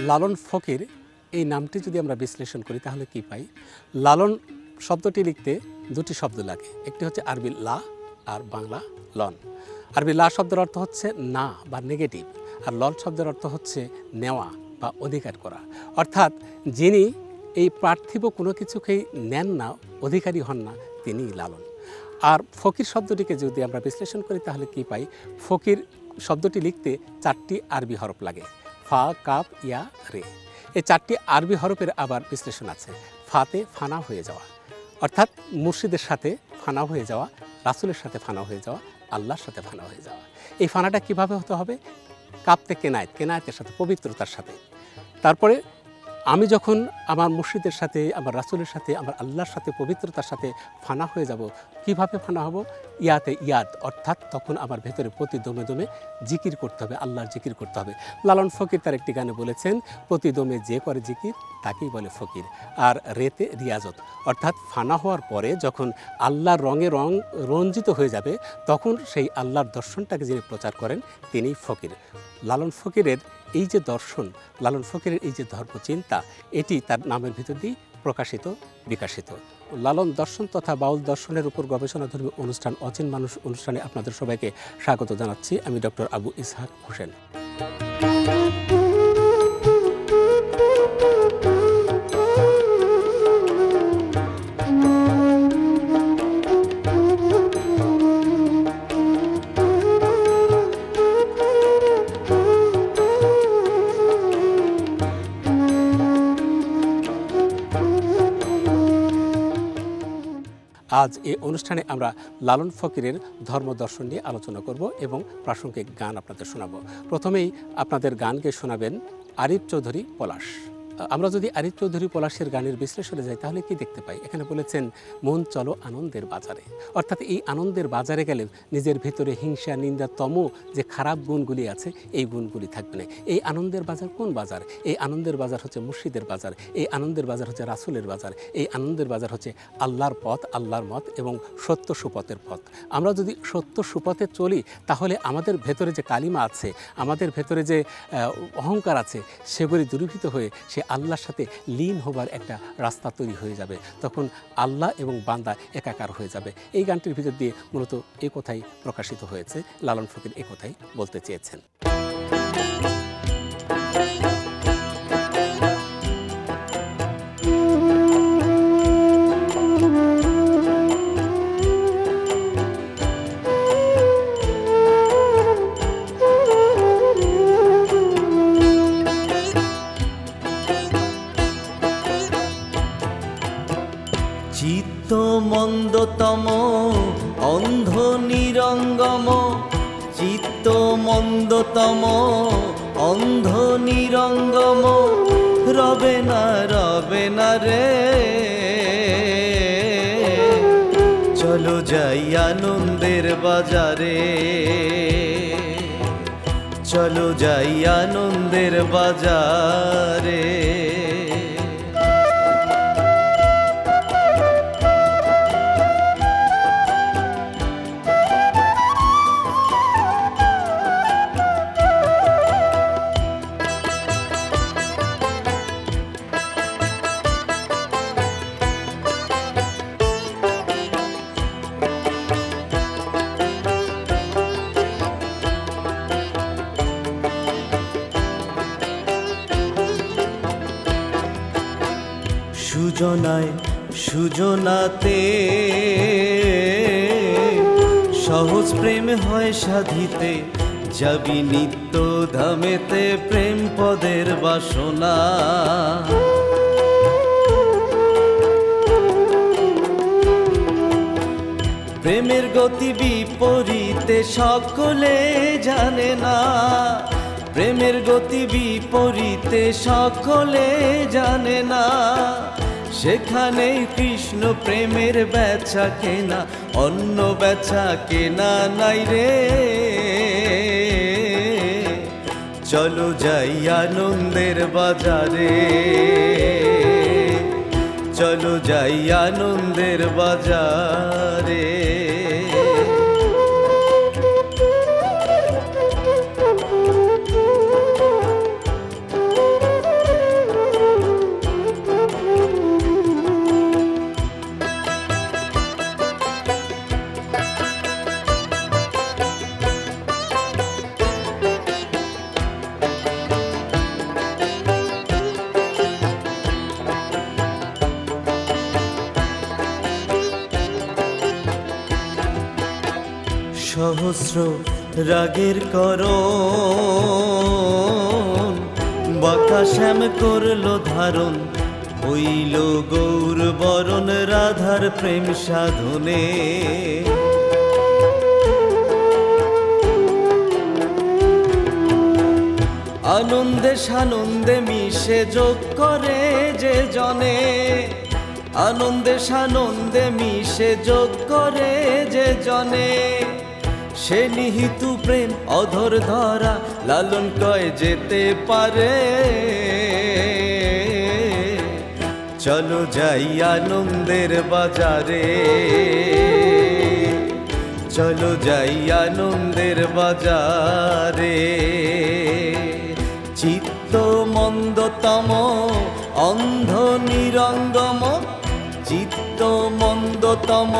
লালন ফকির এই নামটি যদি আমরা বিশ্লেষণ করি তাহলে কি পাই? লালন শব্দটি লিখতে দুটি শব্দ লাগে, একটি হচ্ছে আরবি লা আর বাংলা লন। আরবি লা শব্দের অর্থ হচ্ছে না বা নেগেটিভ, আর লন শব্দের অর্থ হচ্ছে নেওয়া বা অধিকার করা। অর্থাৎ যিনি এই পার্থিব কোনো কিছুকেই নেন না, অধিকারী হন না, তিনিই লালন। আর ফকির শব্দটিকে যদি আমরা বিশ্লেষণ করি তাহলে কি পাই? ফকির শব্দটি লিখতে 4টি আরবি হরফ লাগে, ফা, কাপ, ইয়া, রে। এই 4টি আরবি হরফের আবার বিশ্লেষণ আছে। ফাতে ফানা হয়ে যাওয়া, অর্থাৎ মুর্শিদের সাথে ফানা হয়ে যাওয়া, রাসূলের সাথে ফানা হয়ে যাওয়া, আল্লাহর সাথে ফানা হয়ে যাওয়া। এই ফানাটা কিভাবে হতে হবে? কাপতে কেনায়েত, কেনায়েতের সাথে, পবিত্রতার সাথে। তারপরে আমি যখন আমার মুর্শিদের সাথে, আমার রাসূলের সাথে, আমার আল্লাহর সাথে, পবিত্রতার সাথে ফানা হয়ে যাব, কিভাবে ফানা হব? ইয়াতে ইয়াদ, অর্থাৎ তখন আমার ভেতরে প্রতি দমে দমে জিকির করতে হবে, আল্লাহর জিকির করতে হবে। লালন ফকির তার একটি গানে বলেছেন, প্রতি দমে যে করে জিকির তাকেই বলে ফকির। আর রেতে রিয়াজত, অর্থাৎ ফানা হওয়ার পরে যখন আল্লাহর রঙে রঞ্জিত হয়ে যাবে, তখন সেই আল্লাহর দর্শনটাকে যিনি প্রচার করেন তিনিই ফকির। লালন ফকিরের এই যে দর্শন, লালন ফকিরের এই যে ধর্মচিন্তা, এটি তার নামের ভিতর দিয়েই প্রকাশিত, বিকাশিত। লালন দর্শন তথা বাউল দর্শনের উপর গবেষণাধর্মী অনুষ্ঠান অচিন মানুষ অনুষ্ঠানে আপনাদের সবাইকে স্বাগত জানাচ্ছি। আমি ডক্টর আবু ইসহাক হোসেন। আজ এই অনুষ্ঠানে আমরা লালন ফকিরের ধর্ম দর্শন নিয়ে আলোচনা করব এবং প্রাসঙ্গিক গান আপনাদের শোনাবো। প্রথমেই আপনাদের গানকে শোনাবেন আরিফ চৌধুরী পলাশ। আমরা যদি আরিফ চৌধুরী পলাশের গানের বিশ্লেষণে যাই তাহলে কি দেখতে পাই? এখানে বলেছেন, মন চলো আনন্দের বাজারে। অর্থাৎ এই আনন্দের বাজারে গেলে নিজের ভিতরে হিংসা, নিন্দা, তম যে খারাপ গুণগুলি আছে এই গুণগুলি থাকবে না। এই আনন্দের বাজার কোন বাজার? এই আনন্দের বাজার হচ্ছে মুর্শিদের বাজার, এই আনন্দের বাজার হচ্ছে রাসূলের বাজার, এই আনন্দের বাজার হচ্ছে আল্লাহর পথ, আল্লাহর মত এবং সত্য সুপথের পথ। আমরা যদি সত্য সুপথে চলি তাহলে আমাদের ভেতরে যে কালিমা আছে, আমাদের ভেতরে যে অহংকার আছে, সেগুলি দূরীভূত হয়ে সে আল্লাহর সাথে লীন হবার একটা রাস্তা তৈরি হয়ে যাবে। তখন আল্লাহ এবং বান্দা একাকার হয়ে যাবে। এই গানটির ভিতর দিয়ে মূলত এই কথাই প্রকাশিত হয়েছে। লালন ফকির এই কথাই বলতে চেয়েছেন। চিত্ত মন্দতম অন্ধ নিরঙ্গম, চিত্ত মন্দতম অন্ধ নিরঙ্গম, রবে না রে, চলো যাই আনন্দের বাজারে, চলো যাই আনন্দের বাজারে। সুজনায় সুজনাতে সহজ প্রেম হয় সাধিতে, যাবি নিত্য ধামেতে প্রেম পদের বাসনা। প্রেমের গতি বিপরীতে সকলে জানে না, প্রেমের গতি বিপরীতে সকলে জানে না, সেখানেই কৃষ্ণ প্রেমের বেচা কেনা, অন্য বেচা কেনা নাই রে, চলো যাই আনন্দের বাজারে, চলো যাই আনন্দের বাজারে। সহস্র রাগের করণ, বাঁকা শ্যাম করলো ধারণ, হইল গৌর বরণ রাধার প্রেম সাধনে। আনন্দে সানন্দে মিশে যোগ করে যে জনে, আনন্দে সানন্দে মিশে যোগ করে যে জনে, সে নিহিত প্রেম অধর ধরা লালন কয় যেতে পারে। চলো যাই আনন্দের বাজারে, চলো যাই আনন্দের বাজারে। চিত্ত মন্দতম অন্ধ নিরঙ্গম, চিত্ত মন্দতম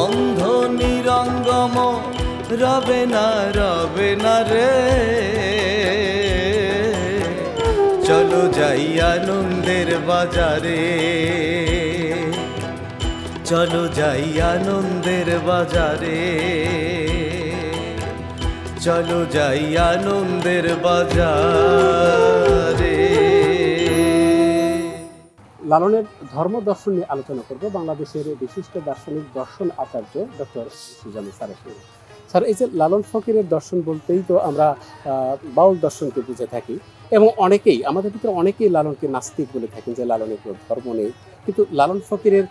অন্ধ নিরঙ্গম, রবে না রে। চলো যাই আনন্দের বাজারে, চলো যাই আনন্দের বাজারে, চলো যাই আনন্দের বাজারে। লালনের ধর্ম দর্শন নিয়ে আলোচনা করব বাংলাদেশের বিশিষ্ট দার্শনিক দর্শন আচার্য ডক্টর সুজামি স্যারের সঙ্গে। স্যার, এই যে লালন ফকিরের দর্শন বলতেই তো আমরা বাউল দর্শনকে বুঝে থাকি, এবং অনেকেই আমাদের ভিতরে অনেকেই লালনকে নাস্তিক বলে থাকেন, যে লালনের কোনো ধর্ম নেই। কিন্তু লালন ফকিরের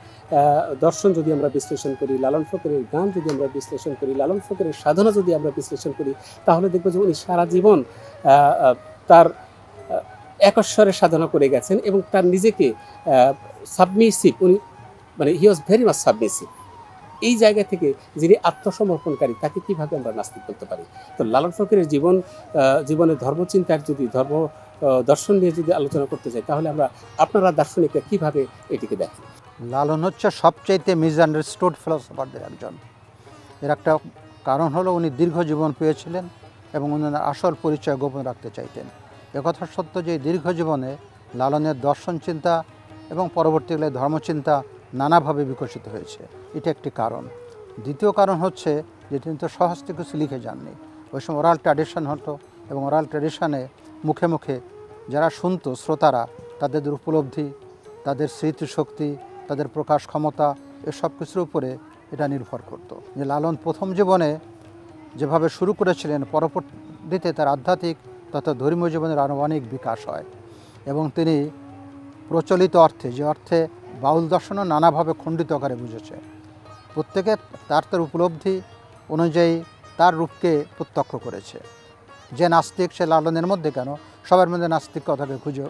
দর্শন যদি আমরা বিশ্লেষণ করি, লালন ফকিরের গান যদি আমরা বিশ্লেষণ করি, লালন ফকিরের সাধনা যদি আমরা বিশ্লেষণ করি, তাহলে দেখব যে উনি সারা জীবন তার একস্বরে সাধনা করে গেছেন, এবং তার নিজেকে সাবমিসিভ, উনি মানে হি ওয়াজ ভেরি মাচ সাবমিসিভ। এই জায়গা থেকে যিনি আত্মসমর্পণকারী, তাকে কিভাবে আমরা নাস্তিক বলতে পারি? তো লালন ফকিরের জীবনের ধর্মচিন্তার যদি ধর্ম দর্শন নিয়ে যদি আলোচনা করতে চাই, তাহলে আমরা আপনারা দার্শনিকরা কিভাবে এটিকে দেখেন? লালন হচ্ছে সবচাইতে মিসআন্ডারস্টুড ফিলোসফারদের একজন। এর একটা কারণ হলো উনি দীর্ঘ জীবন পেয়েছিলেন এবং ওনার আসল পরিচয় গোপন রাখতে চাইতেন। একথা সত্য যে দীর্ঘ জীবনে লালনের দর্শন চিন্তা এবং পরবর্তীকালে ধর্মচিন্তা নানাভাবে বিকশিত হয়েছে, এটা একটি কারণ। দ্বিতীয় কারণ হচ্ছে যে তিনি তো সহজে কিছু লিখে যাননি, ওই সময় ওরাল ট্র্যাডিশন হতো, এবং ওরাল ট্র্যাডিশনে মুখে মুখে যারা শুনতো শ্রোতারা, তাদের উপলব্ধি, তাদের স্মৃতিশক্তি, তাদের প্রকাশ ক্ষমতা, এসব কিছুর উপরে এটা নির্ভর করত। যে লালন প্রথম জীবনে যেভাবে শুরু করেছিলেন, পরবর্তীতে তার আধ্যাত্মিক তথা ধর্মীয় জীবনের আরও অনেক বিকাশ হয়, এবং তিনি প্রচলিত অর্থে, যে অর্থে বাউল দর্শনও নানাভাবে খণ্ডিত আকারে বুঝেছে, প্রত্যেকে তার উপলব্ধি অনুযায়ী তার রূপকে প্রত্যক্ষ করেছে। যে নাস্তিক সে লালনের মধ্যে কেন, সবার মধ্যে নাস্তিক কথাকে খুঁজে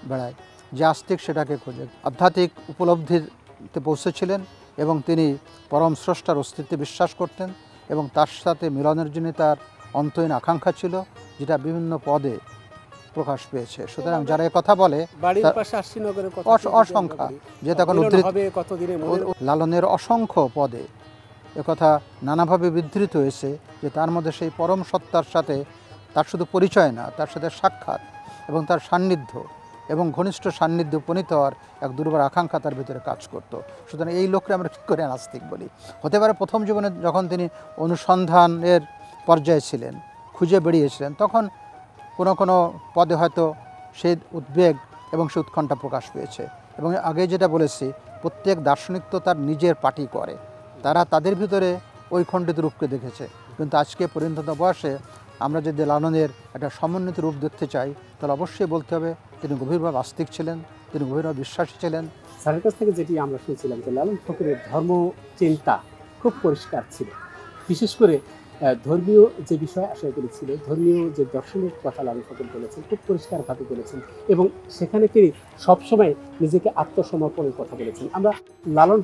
বেড়ায়, যে আস্তিক সেটাকে খোঁজে। আধ্যাত্মিক উপলব্ধিতে পৌঁছেছিলেন এবং তিনি পরম স্রষ্টার অস্তিত্বে বিশ্বাস করতেন, এবং তার সাথে মিলনের জন্য তার অন্তহীন আকাঙ্ক্ষা ছিল, যেটা বিভিন্ন পদে প্রকাশ পেয়েছে। সুতরাং যারা এই কথা বলে অসংখ্য, যে তখন লালনের অসংখ্য পদে একথা নানাভাবে বিধৃত হয়েছে, যে তার মধ্যে সেই পরম সত্তার সাথে তার শুধু পরিচয় না, তার সাথে সাক্ষাৎ এবং তার সান্নিধ্য এবং ঘনিষ্ঠ সান্নিধ্য উপনীত হওয়ার এক দুর্বার আকাঙ্ক্ষা তার ভিতরে কাজ করত। সুতরাং এই লোককে আমরা কী করে নাস্তিক বলি? হতে পারে প্রথম জীবনে যখন তিনি অনুসন্ধানের পর্যায়ে ছিলেন, খুঁজে বেরিয়েছিলেন, তখন কোনো কোনো পদে হয়তো সেই উদ্বেগ এবং সে উৎকণ্ঠা প্রকাশ পেয়েছে। এবং আগে যেটা বলেছি, প্রত্যেক দার্শনিক তো তার নিজের পার্টি করে, তারা তাদের ভিতরে ওই খণ্ডিত রূপকে দেখেছে। কিন্তু আজকে পরিণত বয়সে আমরা যদি লালনের একটা সমন্বিত রূপ দেখতে চাই, তাহলে অবশ্যই বলতে হবে তিনি গভীরভাবে আস্তিক ছিলেন, তিনি গভীরভাবে বিশ্বাসী ছিলেন। স্যারের কাছ থেকে যেটি আমরা শুনছিলাম যে লালন ফকিরের ধর্ম চিন্তা খুব পরিষ্কার ছিল, বিশেষ করে ধর্মীয় যে বিষয় আশয়গুলি ছিল, ধর্মীয় যে দর্শনের কথা লালন ফকির বলেছেন, খুব পরিষ্কারভাবে বলেছেন, এবং সেখানে তিনি সবসময় নিজেকে আত্মসমর্পণের কথা বলেছেন। আমরা লালন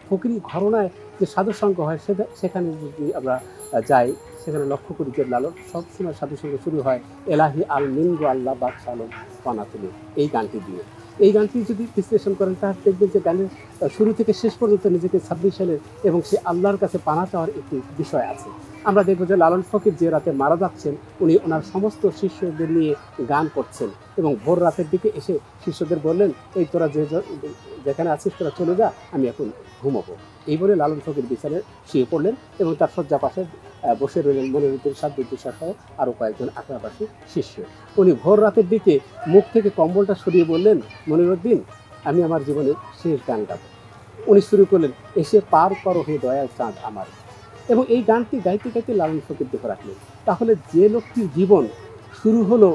ফকিরি ঘরনায় যে সাধুসঙ্গ হয়, সেখানে যদি আমরা যাই, সেখানে লক্ষ্য করি যে লালন সবসময় সাধুসঙ্গ শুরু হয় এলাহি আল মিনগো আল্লাহ বাদশালম পানাতুলি, এই গানটি দিয়ে। এই গানটি যদি বিশ্লেষণ করেন, তাহলে দেখবেন যে গানের শুরু থেকে শেষ পর্যন্ত নিজেকে সাবমিশনের এবং সে আল্লাহর কাছে পানা চাওয়ার একটি বিষয় আছে। আমরা দেখব যে লালন ফকির যে রাতে মারা যাচ্ছেন, উনি ওনার সমস্ত শিষ্যদের নিয়ে গান করছেন, এবং ভোর রাতের দিকে এসে শিষ্যদের বললেন, এই তোরা যেখানে আছিস তোরা চলে যা, আমি এখন ঘুমাবো। এই বলে লালন ফকির বিছানায় শুয়ে পড়লেন, এবং তার শয্যা পাশে বসে রইলেন মনিরুদ্দিন শাহ, বিদ্যুৎ সহ আরও কয়েকজন আগ্রাবাসী শিষ্য। উনি ভোর রাতের দিকে মুখ থেকে কম্বলটা সরিয়ে বললেন, মনিরুদ্দিন, আমি আমার জীবনের শেষ গান গাবো। উনি শুরু করলেন, এসে পার করো হে দয়াল চাঁদ আমার। এবং এই গানটি গাইতে গাইতে লালন ফকির দেখে রাখলেন। তাহলে যে লোকটির জীবন শুরু হলো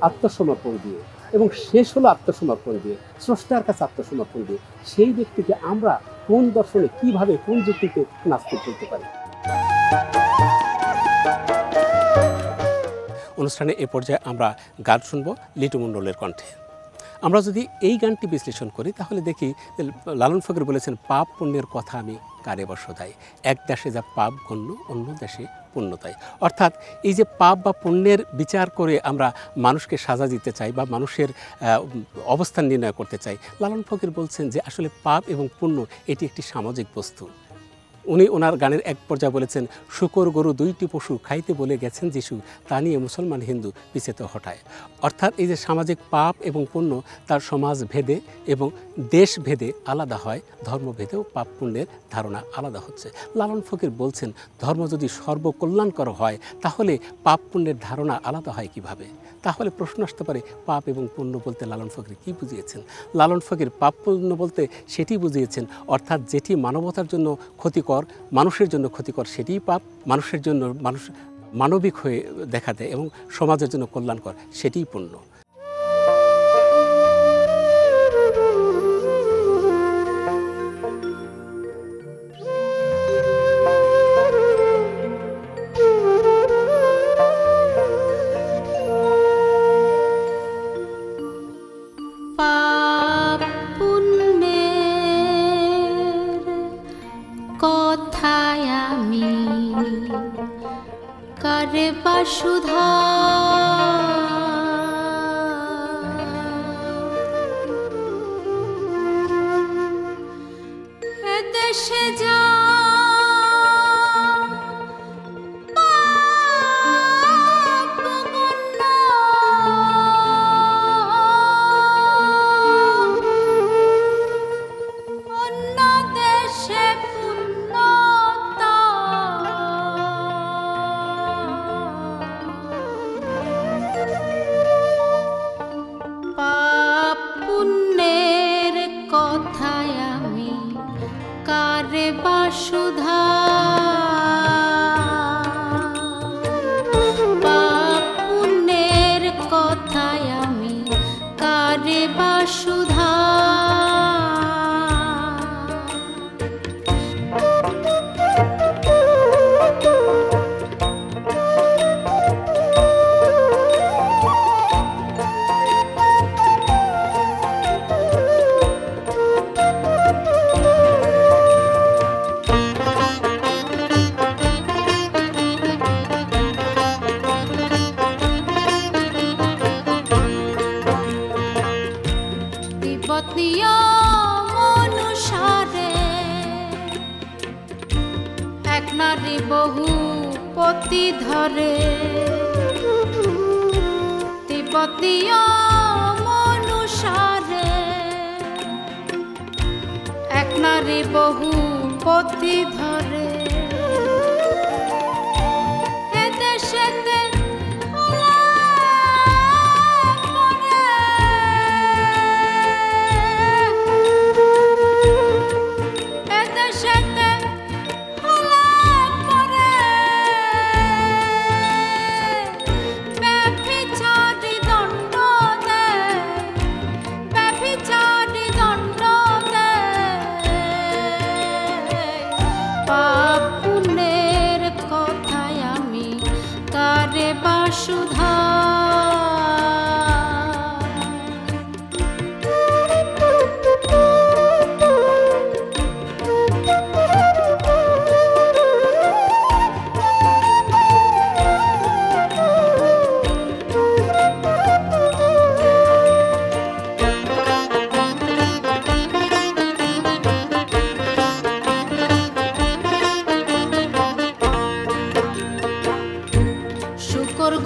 আত্মসমর্পণ দিয়ে এবং শেষ হলো আত্মসমর্পণ দিয়ে, স্রষ্টার কাছে আত্মসমর্পণ দিয়ে, সেই ব্যক্তিকে আমরা কোন দর্শনে, কিভাবে, কোন যুক্তিতে নাস্তিক বলতে পারি? অনুষ্ঠানে এ পর্যায়ে আমরা গান শুনবো লিটু মণ্ডলের কণ্ঠে। আমরা যদি এই গানটি বিশ্লেষণ করি তাহলে দেখি লালন ফকির বলেছেন, পাপ পুণ্যের কথা আমি কারে বশদাই, এক দেশে যা পাপ গণ্য অন্য দেশে পুণ্যতাই। অর্থাৎ এই যে পাপ বা পুণ্যের বিচার করে আমরা মানুষকে সাজা দিতে চাই বা মানুষের অবস্থান নির্ণয় করতে চাই, লালন ফকির বলছেন যে আসলে পাপ এবং পুণ্য এটি একটি সামাজিক বস্তু। উনি ওনার গানের এক পর্যায়ে বলেছেন, শূকর গরু দুইটি পশু খাইতে বলে গেছেন যিশু, তা নিয়ে মুসলমান হিন্দু পিছেতে হটায়। অর্থাৎ এই যে সামাজিক পাপ এবং পুণ্য তার সমাজ ভেদে এবং দেশ ভেদে আলাদা হয়, ধর্মভেদেও পাপ পুণ্যের ধারণা আলাদা হচ্ছে। লালন ফকির বলছেন, ধর্ম যদি সর্বকল্যাণকর হয় তাহলে পাপ পুণ্যের ধারণা আলাদা হয় কিভাবে? তাহলে প্রশ্ন আসতে পারে, পাপ এবং পুণ্য বলতে লালন ফকির কী বুঝিয়েছেন? লালন ফকির পাপ পুণ্য বলতে সেটি বুঝিয়েছেন, অর্থাৎ যেটি মানবতার জন্য ক্ষতিকর, মানুষের জন্য ক্ষতিকর সেটিই পাপ, মানুষের জন্য মানুষ মানবিক হয়ে দেখা দেয় এবং সমাজের জন্য কল্যাণকর সেটিই পুণ্য। সুধা দেশে যা সুধা পাপ পুণ্যের কথায় আমি কারে বা সুধা। এক নারী বহু পতি ধরে, তিব্বতীয় মনুষারে এক নারী বহু পতি ধরে। সুধা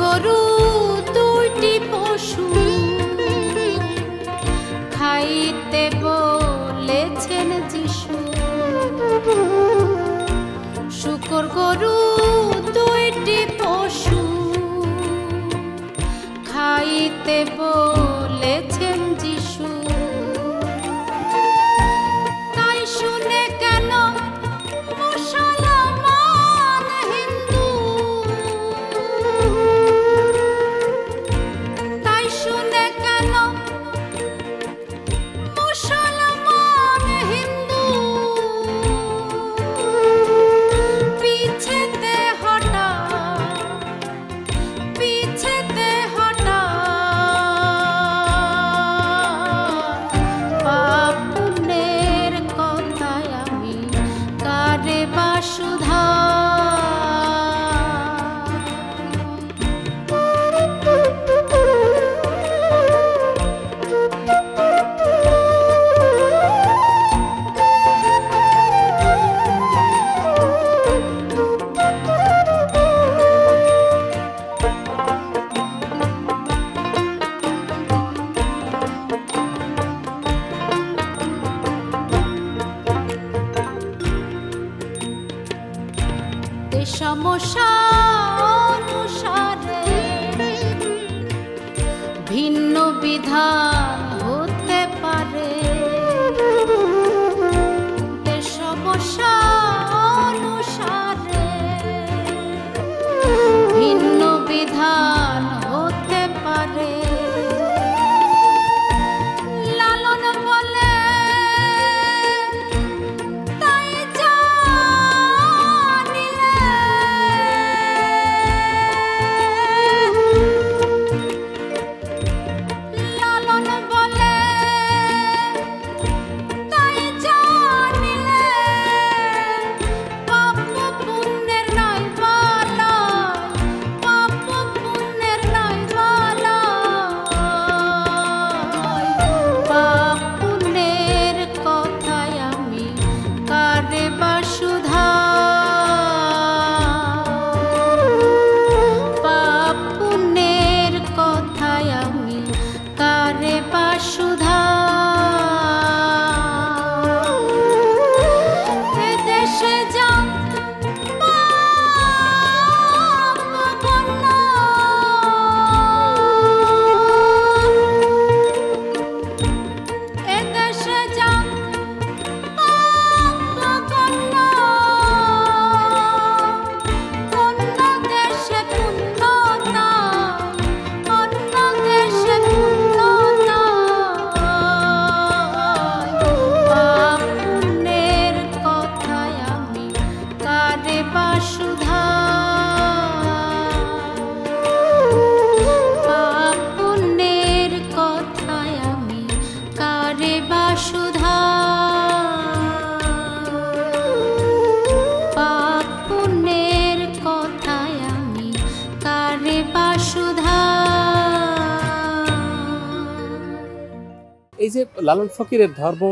গরু দুইটি পশু খাইতে বলেছেন যিশু। শূকর গরু বিধান হতে পারে। লালন বলে তাই জানিলে, লালন বলে তাই জানিলে, পাপ পুণ্যের নাই বালাই, পাপ পুণ্যের নাই বালাই। পাপ পুণ্যের কথায় আমি কারে বা শুধাই, পাপ পুণ্যের কথায় আমি কারে বা শুধাই। এদেশে যা পাপ গণ্য, এদেশে যা পাপ গণ্য, অন্য দেশে পুণ্য নাই, অন্য দেশে পুণ্য নাই। পাপ পুণ্যের কথায় আমি কারে বা শুধাই, পাপ পুণ্যের কথায় আমি কারে বা শুধাই, পাপ পুণ্যের কথায় আমি কারে বা শুধাই। এই যে লালন ফকিরের ধর্ম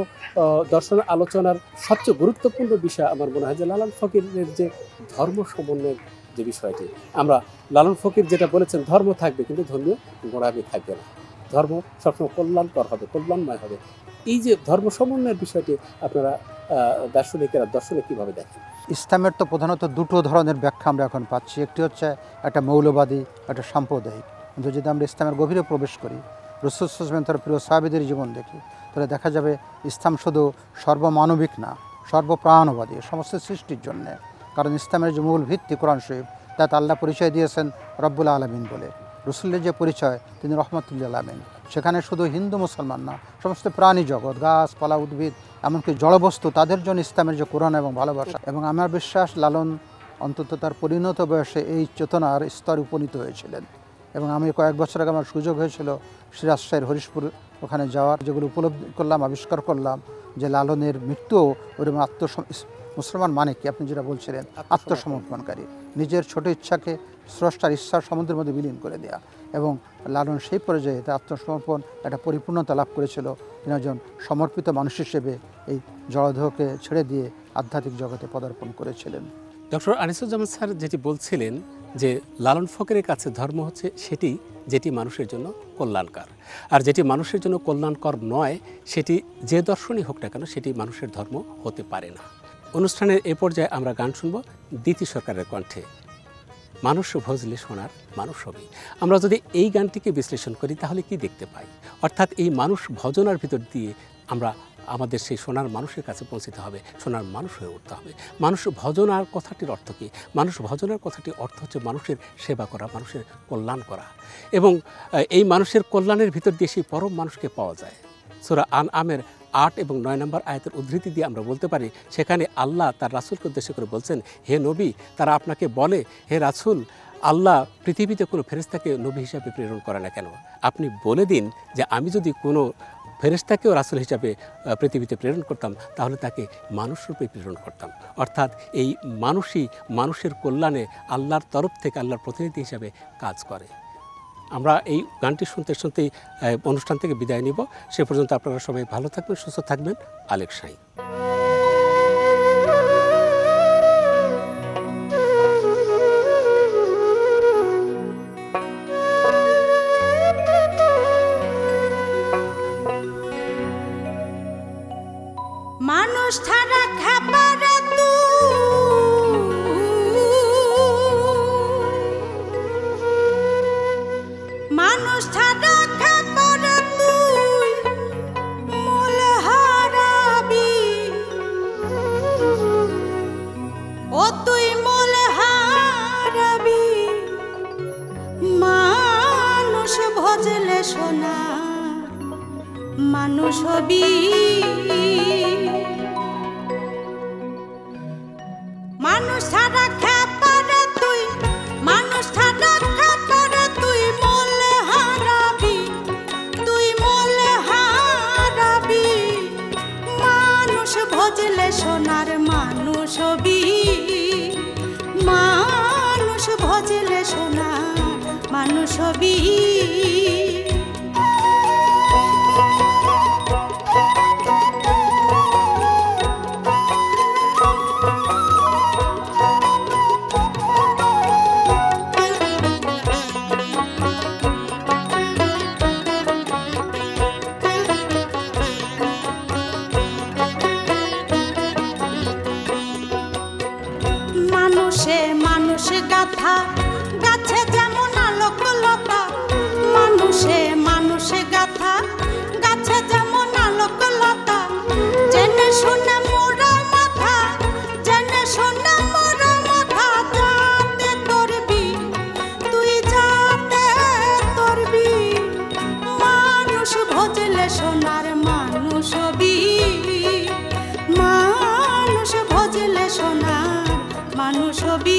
দর্শন আলোচনার সবচেয়ে গুরুত্বপূর্ণ বিষয় আমার মনে হয় যে লালন ফকিরের যে ধর্ম সমন্বয়ের যে বিষয়টি, আমরা লালন ফকির যেটা বলেছেন, ধর্ম থাকবে কিন্তু ধর্মীয় গোড়ামি থাকবে না, ধর্ম সবসময় কল্যাণকর হবে, কল্যাণময় হবে। এই যে ধর্ম সমন্বয়ের বিষয়টি আপনারা দার্শনিকেরা দর্শনে কিভাবে দেখেন? ইসলামের তো প্রধানত দুটো ধরনের ব্যাখ্যা আমরা এখন পাচ্ছি। একটি হচ্ছে একটা মৌলবাদী, একটা সাম্প্রদায়িক। কিন্তু যদি আমরা ইসলামের গভীরে প্রবেশ করি, রাসূল সাল্লাল্লাহু আলাইহি ওয়াসাল্লাম তার প্রিয় সাহাবীদের জীবন দেখি, তাহলে দেখা যাবে ইসলাম শুধু সর্বমানবিক না, সর্বপ্রাণবাদী, সমস্ত সৃষ্টির জন্যে। কারণ ইসলামের যে মূল ভিত্তি কোরআন শরীফ, তাতে আল্লাহ পরিচয় দিয়েছেন রব্বুল আলামিন বলে। রসুলের যে পরিচয়, তিনি রহমতুল্লিল আলামিন। সেখানে শুধু হিন্দু মুসলমান না, সমস্ত প্রাণী জগৎ, গাছপালা, উদ্ভিদ, এমনকি জড়বস্তু, তাদের জন্য ইসলামের যে কোরআন এবং ভালোবাসা। এবং আমার বিশ্বাস লালন অন্তত তার পরিণত বয়সে এই চেতনার স্তরে উপনীত হয়েছিলেন। এবং আমি কয়েক বছর আগে আমার সুযোগ হয়েছিল সিরাজশাহীর হরিশপুর ওখানে যাওয়ার, যেগুলো উপলব্ধি করলাম, আবিষ্কার করলাম যে লালনের মৃত্যুও ওরকম মুসলমান মানে কি আপনি যেটা বলছিলেন, আত্মসমর্পণকারী, নিজের ছোট ইচ্ছাকে স্রষ্টার ইচ্ছার সমুদ্রের মধ্যে বিলীন করে দেয়া। এবং লালন সেই পর্যায়ে তার আত্মসমর্পণ একটা পরিপূর্ণতা লাভ করেছিল। তিনি একজন সমর্পিত মানুষ হিসেবে এই জড়দেহকে ছেড়ে দিয়ে আধ্যাত্মিক জগতে পদার্পণ করেছিলেন। ডক্টর আনিসুজ্জামান স্যার যেটি বলছিলেন যে লালন ফকিরের কাছে ধর্ম হচ্ছে সেটি যেটি মানুষের জন্য কল্যাণকর, আর যেটি মানুষের জন্য কল্যাণকর নয় সেটি যে দর্শনই হোক না কেন সেটি মানুষের ধর্ম হতে পারে না। অনুষ্ঠানের এ পর্যায়ে আমরা গান শুনব দিতি সরকারের কণ্ঠে, মানুষ ভজলে সোনার মানুষ হবে। আমরা যদি এই গানটিকে বিশ্লেষণ করি তাহলে কি দেখতে পাই? অর্থাৎ এই মানুষ ভজনার ভিতর দিয়ে আমরা আমাদের সেই সোনার মানুষের কাছে পৌঁছতে হবে, সোনার মানুষ হয়ে উঠতে হবে। মানুষ ভজনার কথাটির অর্থ কী? মানুষ ভজনার কথাটির অর্থ হচ্ছে মানুষের সেবা করা, মানুষের কল্যাণ করা, এবং এই মানুষের কল্যাণের ভিতর দিয়ে সেই পরম মানুষকে পাওয়া যায়। সূরা আনআমের 8 এবং 9 নম্বর আয়াতের উদ্ধৃতি দিয়ে আমরা বলতে পারি, সেখানে আল্লাহ তার রাসূলকে উদ্দেশ্য করে বলছেন, হে নবী, তারা আপনাকে বলে, হে রাসূল, আল্লাহ পৃথিবীতে কোনো ফেরেশতাকে নবী হিসাবে প্রেরণ করে না কেন? আপনি বলে দিন যে আমি যদি কোনো ফেরেশতাকেও রাসূল হিসাবে পৃথিবীতে প্রেরণ করতাম তাহলে তাকে মানুষরূপে প্রেরণ করতাম। অর্থাৎ এই মানুষই মানুষের কল্যাণে আল্লাহর তরফ থেকে আল্লাহর প্রতিনিধি হিসাবে কাজ করে। আমরা এই গানটি শুনতে শুনতেই অনুষ্ঠান থেকে বিদায় নিব। সে পর্যন্ত আপনারা সবাই ভালো থাকবেন, সুস্থ থাকবেন। আলেক সাই। মানুষ ছাড়া খাবার মানুষ ছাড়া খাবার তুই মূল হারাবি, ও তুই মূল হারাবি, সোনা মানুষ হবি মানুষ ছাড়া খেপারে তুই মানুষ ছাড়া খেপারে তুই মলে হারাবি তুই মলে হারাবি মানুষ ভজলে সোনার মানুষ হবি মানুষ ভজলে সোনার মানুষ হবি মানুষে মানুষ গাথা গাছে যেমন আলোকলতা মানুষে মানুষ গাথা গাছে যেমন আলোকলতা জেনে শুনে মোরা মাথা জেনে শুনে মোরা মাথা যাতে তোরবি তুই যাতে তোরবি মানুষ ভজলে সোনার মানুষ হবি মানুষ ভজলে সোনার মানুষ হবি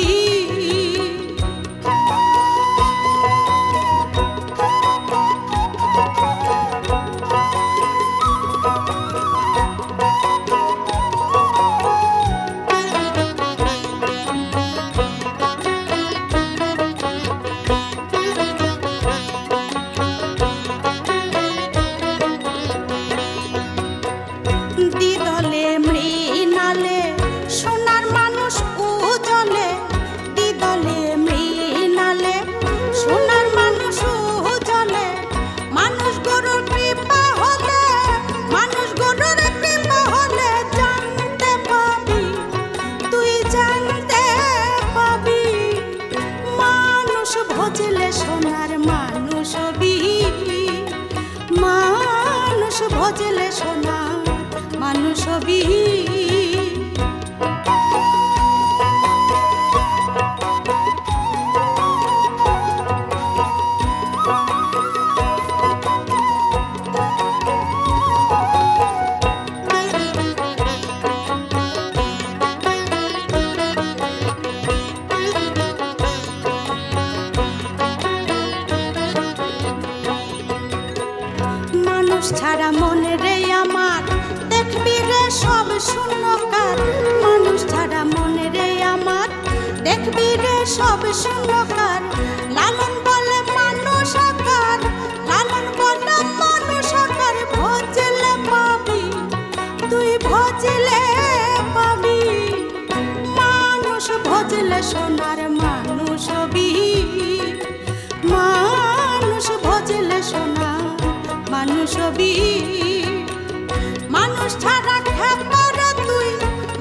দিদলে মৃণালে সোনার মানুষ উজলে দিদলে মৃণালে সোনার মানুষ উজলে মানুষ গরুর কৃপা হলে মানুষ গরুর কৃপা হলে জানতে পাবি তুই জানতে পাবি মানুষ ভজলে সোনার মানুষ হবি মানুষ ভজলে সোনার মানুষ হবি মানুষ ছাড়া মনে রে আমার দেখবি রে সব শূন্যকার মানুষ ছাড়া মনে রে আমার দেখবি রে সব শূন্যকার লালন বলে মানুষ আকার লালন বলে মানুষ আকার ভজলে পাবি তুই ভজলে পাবি মানুষ ভজলে সোনার মানুষ হবি মানুষ ভজলে সোনার মানুষ হবি মানুষ ছাড়া খেপারে তুই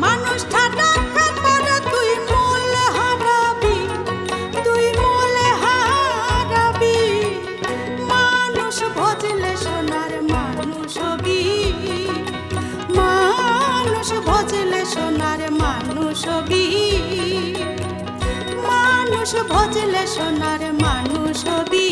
মানুষ ছাড়া খেপারে তুই মলে হারাবি তুই মলে হারাবি মানুষ ভজলে সোনার মানুষ হবি মানুষ ভজলে সোনার মানুষ হবি মানুষ ভজলে সোনার মানুষ হবি